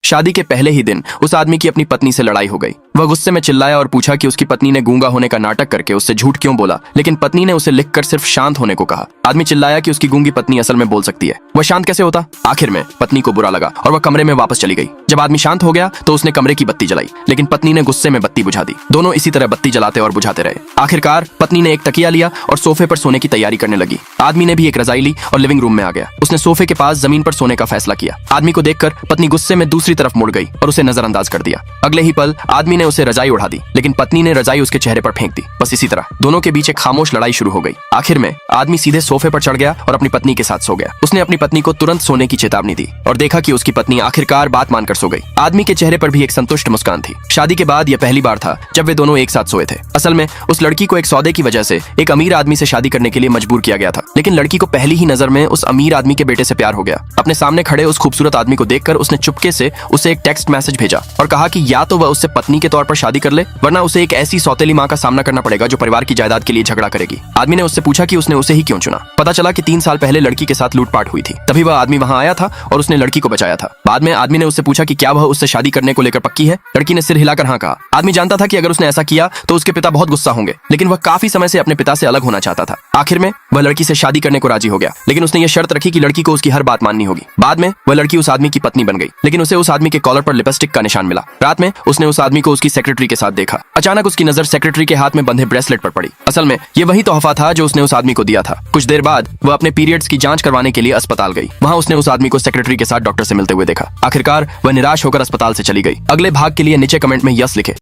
शादी के पहले ही दिन उस आदमी की अपनी पत्नी से लड़ाई हो गई। वह गुस्से में चिल्लाया और पूछा कि उसकी पत्नी ने गूंगा होने का नाटक करके उससे झूठ क्यों बोला, लेकिन पत्नी ने उसे लिखकर सिर्फ शांत होने को कहा। आदमी चिल्लाया कि उसकी गूंगी पत्नी असल में बोल सकती है, वह शांत कैसे होता। आखिर में पत्नी को बुरा लगा और वह कमरे में वापस चली गई। जब आदमी शांत हो गया तो उसने कमरे की बत्ती जलाई, लेकिन पत्नी ने गुस्से में बत्ती बुझा दी। दोनों इसी तरह बत्ती जलाते और बुझाते रहे। आखिरकार पत्नी ने एक तकिया लिया और सोफे पर सोने की तैयारी करने लगी। आदमी ने भी एक रजाई ली और लिविंग रूम में आ गया। उसने सोफे के पास जमीन पर सोने का फैसला किया। आदमी को देखकर पत्नी गुस्से में दूसरी तरफ मुड़ गई और उसे नजरअंदाज कर दिया। अगले ही पल आदमी ने उसे रजाई उड़ा दी, लेकिन पत्नी ने रजाई उसके चेहरे पर फेंक दी। बस इसी तरह दोनों के बीच एक खामोश लड़ाई शुरू हो गई। आखिर में आदमी सीधे सोफे पर चढ़ गया और अपनी पत्नी के साथ सो गया। उसने अपनी पत्नी को तुरंत सोने की चेतावनी दी और देखा कि उसकी पत्नी आखिरकार बात मानकर सो गई। आदमी के चेहरे पर भी एक संतुष्ट मुस्कान थी। शादी के बाद यह पहली बार था जब वे दोनों एक साथ सोए थे। असल में उस लड़की को एक सौदे की वजह से एक अमीर आदमी से शादी करने के लिए मजबूर किया गया था, लेकिन लड़की को पहली ही नजर में उस अमीर आदमी के बेटे से प्यार हो गया। अपने सामने खड़े उस खूबसूरत आदमी को देखकर उसने चुपके से उसे एक टेक्स्ट मैसेज भेजा और कहा कि या तो वह उससे पत्नी के तौर पर शादी कर ले, वरना उसे एक ऐसी सौतेली माँ का सामना करना पड़ेगा जो परिवार की जायदाद के लिए झगड़ा करेगी। आदमी ने उससे पूछा कि उसने उसे ही क्यों चुना। पता चला कि 3 साल पहले लड़की के साथ लूटपाट हुई थी। तभी वह आदमी वहां आया था और उसने लड़की को बचाया था। बाद में आदमी ने उससे पूछा कि क्या वह उससे शादी करने को लेकर पक्की है। लड़की ने सिर हिलाकर हाँ कहा। आदमी जानता था कि अगर उसने ऐसा किया तो उसके पिता बहुत गुस्सा होंगे, लेकिन वह काफी समय से अपने पिता से अलग होना चाहता था। आखिर में वह लड़की से शादी करने को राजी हो गया, लेकिन उसने ये शर्त रखी कि लड़की को उसकी हर बात माननी होगी। बाद में वह लड़की उस आदमी की पत्नी बन गई, लेकिन उसे उस आदमी के कॉलर पर लिपस्टिक का निशान मिला। रात में उसने उस आदमी को उसकी सेक्रेटरी के साथ देखा। अचानक उसकी नजर सेक्रेटरी के हाथ में बंधे ब्रेसलेट पर पड़ी। असल में ये वही तोहफा था जो उसने उस आदमी को दिया था। कुछ देर बाद वह अपने पीरियड्स की जांच करवाने के लिए अस्पताल गई। वहां उसने उस आदमी को सेक्रेटरी के साथ डॉक्टर से मिलते हुए देखा। आखिरकार वह निराश होकर अस्पताल से चली गई। अगले भाग के लिए नीचे कमेंट में यस लिखे।